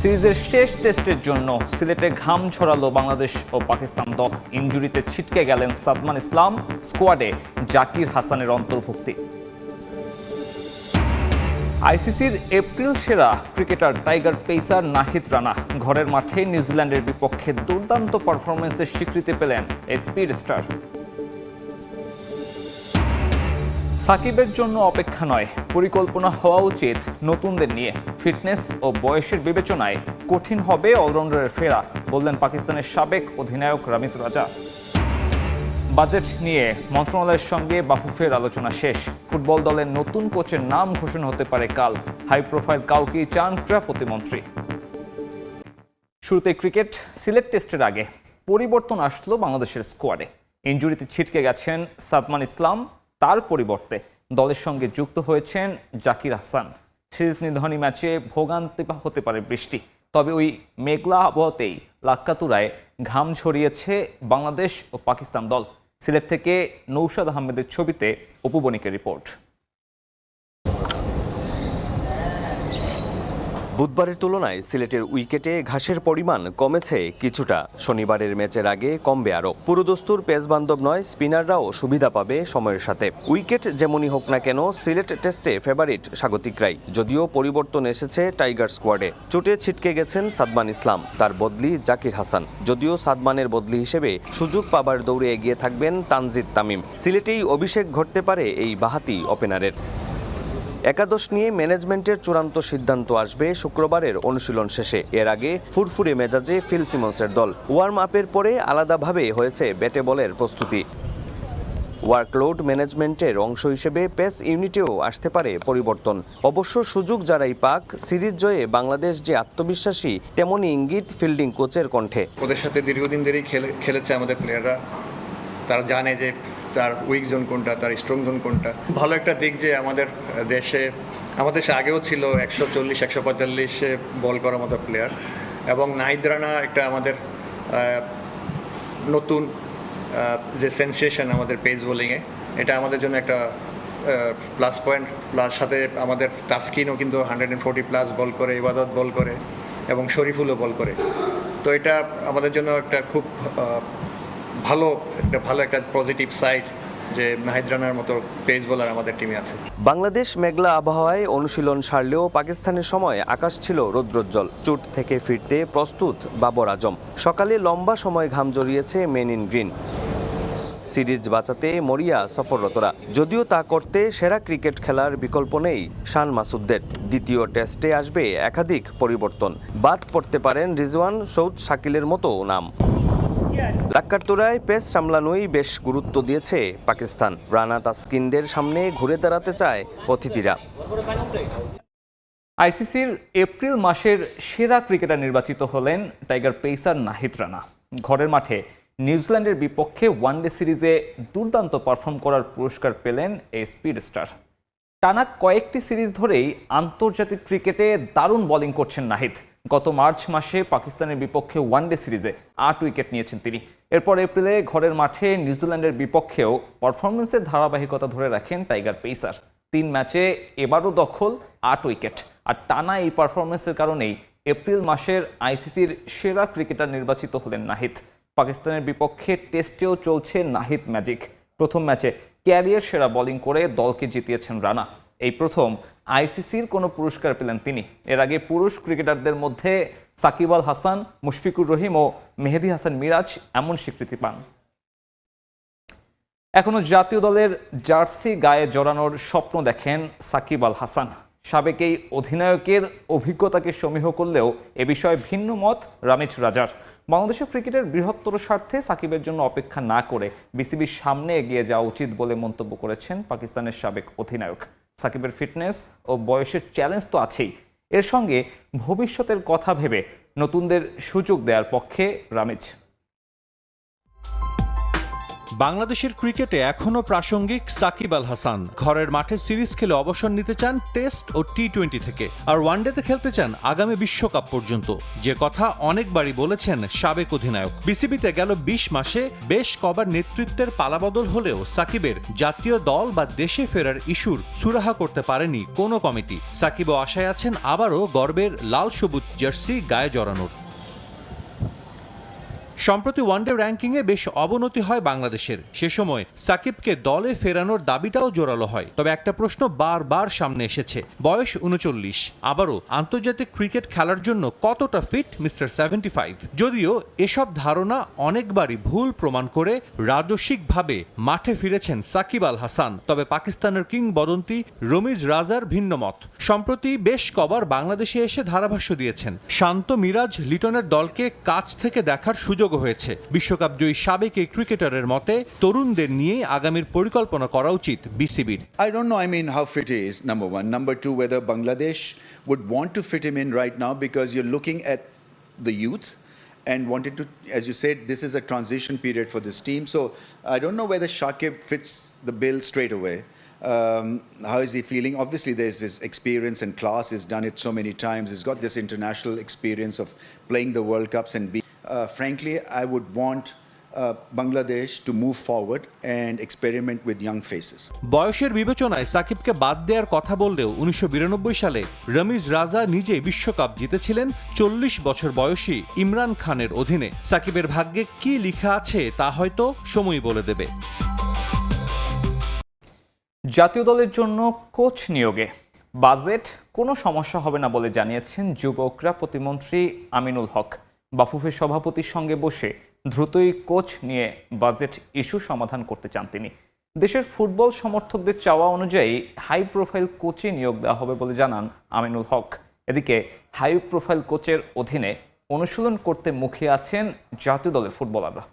সিরিজের শেষ টেস্টের জন্য সিলেটে ঘাম ছড়ালো বাংলাদেশ ও পাকিস্তান দল। ইনজুরিতে ছিটকে গেলেন সাদমান ইসলাম, স্কোয়াডে জাকির হাসানের অন্তর্ভুক্তি। আইসিসির এপ্রিল সেরা cricketer tiger pacer Nahid Rana ঘরের মাঠে নিউজিল্যান্ডের বিপক্ষে দুর্দান্ত পারফরমেন্সের স্বীকৃতি পেলেন এই স্পিড স্টার। সাকিবের জন্য অপেক্ষা নয়, পরিকল্পনা হওয়া উচিত নতুনদের নিয়ে। ফিটনেস ও বয়সের বিবেচনায় কঠিন হবে অলরাউন্ডারের ফেরা, বললেন পাকিস্তানের সাবেক অধিনায়ক রামিজ রাজা। বাজেট নিয়ে মন্ত্রণালয়ের সঙ্গে বাফুফের আলোচনা শেষ। ফুটবল দলের নতুন কোচের নাম ঘোষণা হতে পারে কাল। হাই প্রোফাইল কাউকেই চান ক্রীড়া প্রতিমন্ত্রী। শুরুতে ক্রিকেট। সিলেট টেস্টের আগে পরিবর্তন আসলো বাংলাদেশের স্কোয়াডে। ইনজুরিতে ছিটকে গেছেন সাদমান ইসলাম, তার পরিবর্তে দলের সঙ্গে যুক্ত হয়েছেন জাকির হাসান। সিরিজ নির্ধারণী ম্যাচে ভোগান্তি হতে পারে বৃষ্টি, তবে ওই মেঘলা আবহাওয়াতেই লাক্কাতুরায় ঘাম ছড়িয়েছে বাংলাদেশ ও পাকিস্তান দল। সিলেট থেকে নৌশাদ আহমেদের ছবিতে অপু বণিকের রিপোর্ট। বুধবারের তুলনায় সিলেটের উইকেটে ঘাসের পরিমাণ কমেছে কিছুটা। শনিবারের ম্যাচের আগে কমবে আরও। পুরোদস্তুর পেস বান্ধব নয়, স্পিনাররাও সুবিধা পাবে সময়ের সাথে। উইকেট যেমনই হোক না কেন, সিলেট টেস্টে ফেভারিট স্বাগতিকরাই। যদিও পরিবর্তন এসেছে টাইগার স্কোয়াডে। চোটে ছিটকে গেছেন সাদমান ইসলাম, তার বদলি জাকির হাসান। যদিও সাদমানের বদলি হিসেবে সুযোগ পাবার দৌড়ে এগিয়ে থাকবেন তানজিদ তামিম। সিলেটেই অভিষেক ঘটতে পারে এই বাঁহাতি ওপেনারের। একাদশ নিয়ে ম্যানেজমেন্টের চূড়ান্ত সিদ্ধান্ত আসবে শুক্রবারের অনুশীলন শেষে। এর আগে ফুরফুরে মেজাজে ফিল সিমন্সের দল। ওয়ার্ম আপের পরে আলাদাভাবে হয়েছে ব্যাটে বলের প্রস্তুতি। ওয়ার্কলোড ম্যানেজমেন্টের অংশ হিসেবে পেস ইউনিটেও আসতে পারে পরিবর্তন। অবশ্য সুযোগ যারাই পাক, সিরিজ জয়ে বাংলাদেশ যে আত্মবিশ্বাসী, তেমনই ইঙ্গিত ফিল্ডিং কোচের কণ্ঠে। ওদের সাথে দীর্ঘদিন ধরেই খেলেছে আমাদের প্লেয়াররা। তারা জানে যে তার উইক জোন কোনটা, তার স্ট্রং জোন কোনটা। ভালো একটা দিক যে আমাদের দেশে আগেও ছিল 140-145 বল করার মতো প্লেয়ার, এবং নাহিদ রানা একটা আমাদের নতুন যে সেন্সেশন আমাদের পেস বোলিংয়ে, এটা আমাদের জন্য একটা প্লাস পয়েন্ট। প্লাস সাথে আমাদের তাসকিনও কিন্তু 140+ বল করে, ইবাদত বল করে, এবং শরীফুলও বল করে। তো এটা আমাদের জন্য একটা খুব ভালো একটা পজিটিভ সাইড যে নাহিদ রানার মতো পেস বোলার আমাদের টিমে আছে। বাংলাদেশ মেঘলা আবহাওয়ায় অনুশীলন সারলেও পাকিস্তানের সময় আকাশ ছিল রৌদ্রোজ্জ্বল। চোট থেকে ফিরতে প্রস্তুত বাবর আজম। সকালে লম্বা সময় ঘাম জড়িয়েছে মেন ইন গ্রিন। সিরিজ বাঁচাতে মরিয়া সফররতরা। যদিও তা করতে সেরা ক্রিকেট খেলার বিকল্প নেই শান মাসুদদের। দ্বিতীয় টেস্টে আসবে একাধিক পরিবর্তন। বাদ পড়তে পারেন রিজওয়ান, সৌদ, শাকিলের মতো নাম। লাক্কাতুরায় পেস সামলানোই বেশ গুরুত্ব দিয়েছে পাকিস্তান। রানা, তাসকিনদের সামনে ঘুরে দাঁড়াতে চায় অতিথিরা। আইসিসির এপ্রিল মাসের সেরা ক্রিকেটার নির্বাচিত হলেন টাইগার পেসার নাহিদ রানা। ঘরের মাঠে নিউজিল্যান্ডের বিপক্ষে ওয়ানডে সিরিজে দুর্দান্ত পারফর্ম করার পুরস্কার পেলেন এই স্পিড স্টার। টানা কয়েকটি সিরিজ ধরেই আন্তর্জাতিক ক্রিকেটে দারুণ বোলিং করছেন নাহিদ। গত মার্চ মাসে পাকিস্তানের বিপক্ষে ওয়ানডে সিরিজে 8 উইকেট নিয়েছেন তিনি। এরপর এপ্রিলে ঘরের মাঠে নিউজিল্যান্ডের বিপক্ষেও পারফরমেন্সের ধারাবাহিকতা ধরে রাখেন টাইগার পেসার। 3 ম্যাচে এবারও দখল, 8 উইকেট। আর টানা এই পারফরমেন্সের কারণেই এপ্রিল মাসের আইসিসির সেরা ক্রিকেটার নির্বাচিত হলেন নাহিদ। পাকিস্তানের বিপক্ষে টেস্টেও চলছে নাহিদ ম্যাজিক। প্রথম ম্যাচে ক্যারিয়ার সেরা বোলিং করে দলকে জিতিয়েছেন রানা। এই প্রথম আইসিসির কোনো পুরস্কার পেলেন তিনি। এর আগে পুরুষ ক্রিকেটারদের মধ্যে সাকিব আল হাসান, মুশফিকুর রহিম ও মেহেদী হাসান মিরাজ এমন স্বীকৃতি পান। এখনো জাতীয় দলের জার্সি গায়ে জড়ানোর স্বপ্ন দেখেন সাকিব আল হাসান। সাবেক এই অধিনায়কের অভিজ্ঞতাকে সমীহ করলেও এ বিষয়ে ভিন্ন মত রামিজ রাজার। বাংলাদেশের ক্রিকেটের বৃহত্তর স্বার্থে সাকিবের জন্য অপেক্ষা না করে বিসিবির সামনে এগিয়ে যাওয়া উচিত বলে মন্তব্য করেছেন পাকিস্তানের সাবেক অধিনায়ক। সাকিবের ফিটনেস ও বয়সের চ্যালেঞ্জ তো আছেই, এর সঙ্গে ভবিষ্যতের কথা ভেবে নতুনদের সুযোগ দেওয়ার পক্ষে রামিজ। বাংলাদেশের ক্রিকেটে এখনও প্রাসঙ্গিক সাকিব আল হাসান। ঘরের মাঠে সিরিজ খেলে অবসর নিতে চান টেস্ট ও টি-20 থেকে, আর ওয়ানডেতে খেলতে চান আগামী বিশ্বকাপ পর্যন্ত, যে কথা অনেকবারই বলেছেন সাবেক অধিনায়ক। বিসিবিতে গেল 20 মাসে বেশ কবার নেতৃত্বের পালাবদল হলেও সাকিবের জাতীয় দল বা দেশে ফেরার ইস্যুর সুরাহা করতে পারেনি কোনো কমিটি। সাকিবও আশায় আছেন আবারও গর্বের লাল সবুজ জার্সি গায়ে জড়ানোর। সম্প্রতি ওয়ানডে র্যাঙ্কিংয়ে বেশ অবনতি হয় বাংলাদেশের। সে সময় সাকিবকে দলে ফেরানোর দাবিটাও জোরালো হয়। তবে একটা প্রশ্ন বারবার সামনে এসেছে, বয়স 39, আবারও আন্তর্জাতিক ক্রিকেট খেলার জন্য কতটা ফিট মিস্টার 75? যদিও এসব ধারণা অনেকবারই ভুল প্রমাণ করে রাজস্বিকভাবে মাঠে ফিরেছেন সাকিব আল হাসান। তবে পাকিস্তানের কিংবদন্তি রমিজ রাজার ভিন্ন মত। সম্প্রতি বেশ কবার বাংলাদেশে এসে ধারাভাষ্য দিয়েছেন। শান্ত মিরাজ লিটনের দলকে কাছ থেকে দেখার সুযোগ হয়েছে। বিশ্বকাপ জয়ী সাবেক এই ক্রিকেটারের মতে তরুণদের নিয়ে আগামীর পরিকল্পনা করা উচিত বিসিবির। I don't know, I mean, how fit he is, number one. Number two, whether Bangladesh would want to fit him in right now, because you're looking at the youth and wanted to, as you said, this is a transition period for this team. So I don't know whether Shakib fits the bill straight away. How is he feeling? Obviously, there's this experience and class. He's done it so many times. He's got this international experience of playing the World Cups and being. Frankly, I would want Bangladesh to move forward and experiment with young faces. বয়সের বিবেচনায় সাকিবকে বাদ দেওয়ার কথা বললেও 1992 সালে রমিজ রাজা নিজে বিশ্বকাপ জিতেছিলেন 40 বছর বয়সী ইমরান খানের অধীনে। সাকিবের ভাগ্যে কি লেখা আছে তা হয়তো সময় বলে দেবে। জাতীয় দলের জন্য কোচ নিয়োগে বাজেট কোনো সমস্যা হবে না বলে জানিয়েছেন যুব ও ক্রীড়া প্রতিমন্ত্রী আমিনুল হক। বাফুফের সভাপতির সঙ্গে বসে দ্রুতই কোচ নিয়ে বাজেট ইস্যু সমাধান করতে চান তিনি। দেশের ফুটবল সমর্থকদের চাওয়া অনুযায়ী হাই প্রোফাইল কোচে নিয়োগ দেওয়া হবে বলে জানান আমিনুল হক। এদিকে হাই প্রোফাইল কোচের অধীনে অনুশীলন করতে মুখিয়ে আছেন জাতীয় দলের ফুটবলাররা।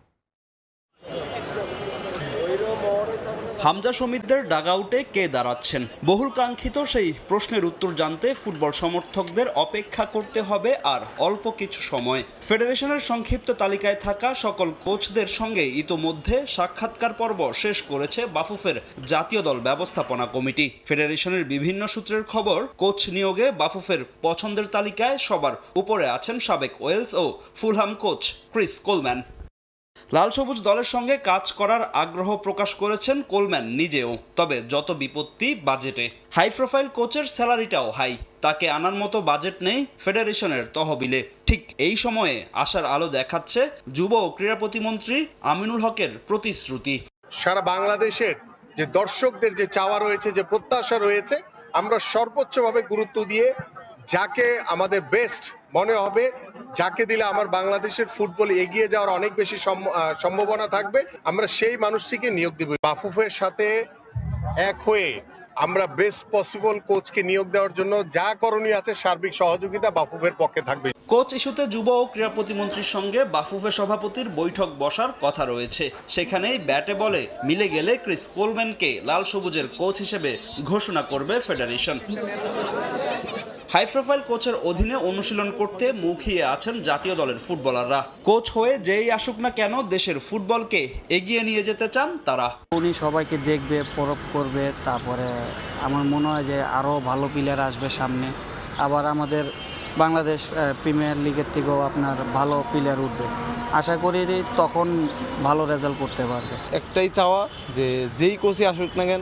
হামজা সমিতদের ডাগআউটে কে দাঁড়াচ্ছেন? বহুল কাঙ্ক্ষিত সেই প্রশ্নের উত্তর জানতে ফুটবল সমর্থকদের অপেক্ষা করতে হবে আর অল্প কিছু সময়। ফেডারেশনের সংক্ষিপ্ত তালিকায় থাকা সকল কোচদের সঙ্গে ইতোমধ্যে সাক্ষাৎকার পর্ব শেষ করেছে বাফুফের জাতীয় দল ব্যবস্থাপনা কমিটি। ফেডারেশনের বিভিন্ন সূত্রের খবর, কোচ নিয়োগে বাফুফের পছন্দের তালিকায় সবার উপরে আছেন সাবেক ওয়েলস ও ফুলহাম কোচ ক্রিস কোলম্যান। লাল সবুজ দলের সঙ্গে কাজ করার আগ্রহ প্রকাশ করেছেন কোলম্যান নিজেও। তবে যত বিপত্তি বাজেটে। হাই প্রোফাইল কোচের স্যালারিটাও হাই, তাকে আনার মতো বাজেট নেই ফেডারেশনের তহবিলে। ঠিক এই সময়ে আশার আলো দেখাচ্ছে যুব ও ক্রীড়া প্রতিমন্ত্রী আমিনুল হকের প্রতিশ্রুতি। সারা বাংলাদেশের যে দর্শকদের যে চাওয়া রয়েছে, যে প্রত্যাশা রয়েছে, আমরা সর্বোচ্চভাবে গুরুত্ব দিয়ে যাকে আমাদের বেস্ট মনে হবে, যাকে দিলে আমার বাংলাদেশের ফুটবল এগিয়ে যাওয়ার অনেক বেশি সম্ভাবনা থাকবে, আমরা সেই মানুষটিকে নিয়োগ দিব। বাফুফের সাথে এক হয়ে আমরা বেস্ট পসিবল কোচকে নিয়োগ দেওয়ার জন্য যা করণীয় আছে সার্বিক সহযোগিতা বাফুফের পক্ষে থাকবে। কোচ ইস্যুতে যুব ও ক্রীড়া প্রতিমন্ত্রীর সঙ্গে বাফুফের সভাপতির বৈঠক বসার কথা রয়েছে। সেখানেই ব্যাটে বলে মিলে গেলে ক্রিস কোলম্যানকে লাল সবুজের কোচ হিসেবে ঘোষণা করবে ফেডারেশন। হাই প্রোফাইল কোচের অধীনে অনুশীলন করতে মুখিয়ে আছেন জাতীয় দলের ফুটবলাররা। কোচ হয়ে যেই আসুক না কেন দেশের ফুটবলকে এগিয়ে নিয়ে যেতে চান তারা। উনি সবাইকে দেখবে, পরখ করবে, তারপরে আমার মনে হয় যে আরও ভালো প্লেয়ার আসবে সামনে। আবার আমাদের বাংলাদেশ প্রিমিয়ার লিগের থেকেও আপনার ভালো প্লেয়ার উঠবে। আশা করি তখন ভালো রেজাল্ট করতে পারবে। একটাই চাওয়া যে যেই কোচই আসুক না কেন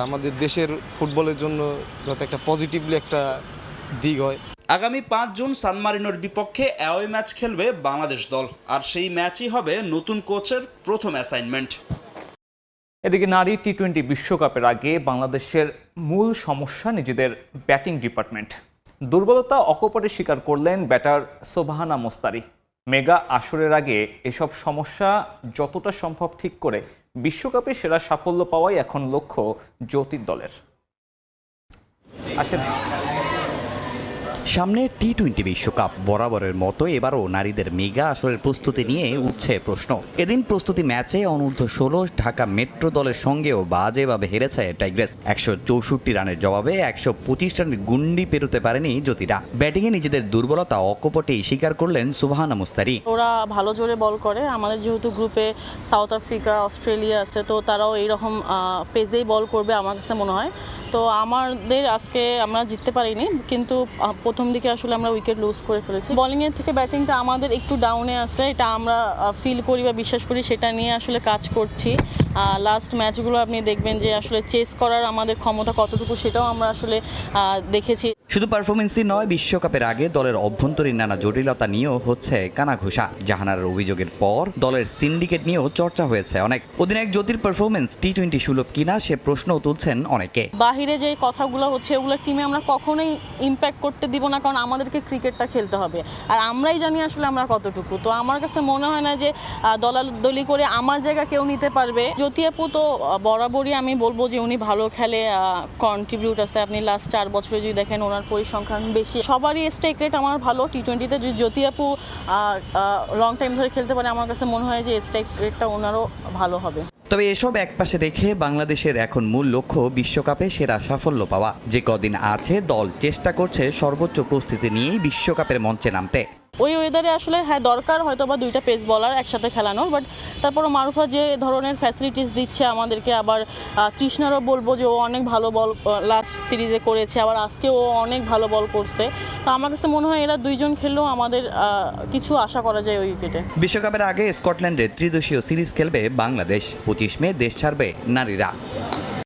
আমাদের দেশের ফুটবলের জন্য যাতে একটা পজিটিভলি একটা দিক হয়। আগামী 5 জুন সান মারিনোর বিপক্ষে অ্যাওয়ে ম্যাচ খেলবে বাংলাদেশ দল, আর সেই ম্যাচই হবে নতুন কোচের প্রথম অ্যাসাইনমেন্ট। এদিকে নারী টি-20 বিশ্বকাপের আগে বাংলাদেশের মূল সমস্যা নিজেদের ব্যাটিং ডিপার্টমেন্ট। দুর্বলতা অকপটে স্বীকার করলেন ব্যাটার সোবাহানা মোস্তারি। মেগা আসরের আগে এসব সমস্যা যতটা সম্ভব ঠিক করে বিশ্বকাপে সেরা সাফল্য পাওয়াই এখন লক্ষ্য জ্যোতির দলের। আসেন সামনে টি-20 বিশ্বকাপ, বরাবরের মতো এবারও নারীদের মেগা আসরের প্রস্তুতি নিয়ে উঠছে প্রশ্ন। এদিন প্রস্তুতি ম্যাচে অনূর্ধ্ব-16 ঢাকা মেট্রো দলের সঙ্গেও বাজেভাবে হেরেছে টাইগ্রেস। 164 রানের জবাবে 125 রানের গুন্ডি পেরোতে পারেনি জ্যোতিরা। ব্যাটিংয়ে নিজেদের দুর্বলতা অকপটেই স্বীকার করলেন সুবহানা মুস্তারি। ওরা ভালো জোরে বল করে, আমাদের যেহেতু গ্রুপে সাউথ আফ্রিকা, অস্ট্রেলিয়া আছে, তো তারাও এইরকম পেজেই বল করবে আমার কাছে মনে হয়। তো আমাদের আজকে আমরা জিততে পারিনি, কিন্তু প্রথম দিকে আসলে আমরা উইকেট লুজ করে ফেলেছি। বোলিংয়ের থেকে ব্যাটিংটা আমাদের একটু ডাউনে আছে, এটা আমরা ফিল করি বা বিশ্বাস করি, সেটা নিয়ে আসলে কাজ করছি। লাস্ট ম্যাচগুলো আপনি দেখবেন যে আসলে চেস করার আমাদের ক্ষমতা কতটুকু, সেটাও আমরা আসলে দেখেছি। শুধু পারফরমেন্সই নয়, বিশ্বকাপের আগে দলের অভ্যন্তরীণ নানা জটিলতা নিয়েও হচ্ছে কানাঘুষা। জাহানার অভিযোগের পর দলের সিন্ডিকেট নিয়েও চর্চা হয়েছে অনেক। অধিনায়ক জ্যোতির পারফরমেন্স টি-20 সুলভ কিনা সে প্রশ্নও তুলছেন অনেকে। বাহিরে যে কথাগুলো হচ্ছে ওগুলো টিমে আমরা কখনোই ইম্প্যাক্ট করতে দিব না, কারণ আমাদেরকে ক্রিকেটটা খেলতে হবে, আর আমরাই জানি আসলে আমরা কতটুকু। তো আমার কাছে মনে হয় না যে দলাদলি করে আমার জায়গা কেউ নিতে পারবে। জ্যোতি আপু তো বরাবরই আমি বলবো যে উনি ভালো খেলে, কন্ট্রিবিউট আছে। আপনি লাস্ট 4 বছরে যদি দেখেন ওনার পরিসংখ্যান বেশি। সবারই স্ট্রাইক রেট আমার ভালো। টি-20তে যদি জ্যোতি আপু লং টাইম ধরে খেলতে পারে, আমার কাছে মনে হয় যে স্ট্রাইক রেটটা ওনারও ভালো হবে। তবে এসব একপাশে রেখে বাংলাদেশের এখন মূল লক্ষ্য বিশ্বকাপে সেরা সাফল্য পাওয়া। যে কদিন আছে দল চেষ্টা করছে সর্বোচ্চ প্রস্তুতি নিয়েই বিশ্বকাপের মঞ্চে নামতে। ওই ওয়েদারে আসলে হ্যাঁ দরকার হয়তো বা 2টা পেস বলার একসাথে খেলানোর, বাট তারপরও মারুফা যে ধরনের ফ্যাসিলিটিস দিচ্ছে আমাদেরকে, আবার তৃষ্ণারও বলবো যে ও অনেক ভালো বল লাস্ট সিরিজে করেছে, আবার আজকে ও অনেক ভালো বল করছে। তো আমার কাছে মনে হয় এরা দুইজন খেললেও আমাদের কিছু আশা করা যায় ওই উইকেটে। বিশ্বকাপের আগে স্কটল্যান্ডে ত্রিদেশীয় সিরিজ খেলবে বাংলাদেশ। 25 মে দেশ ছাড়বে নারীরা।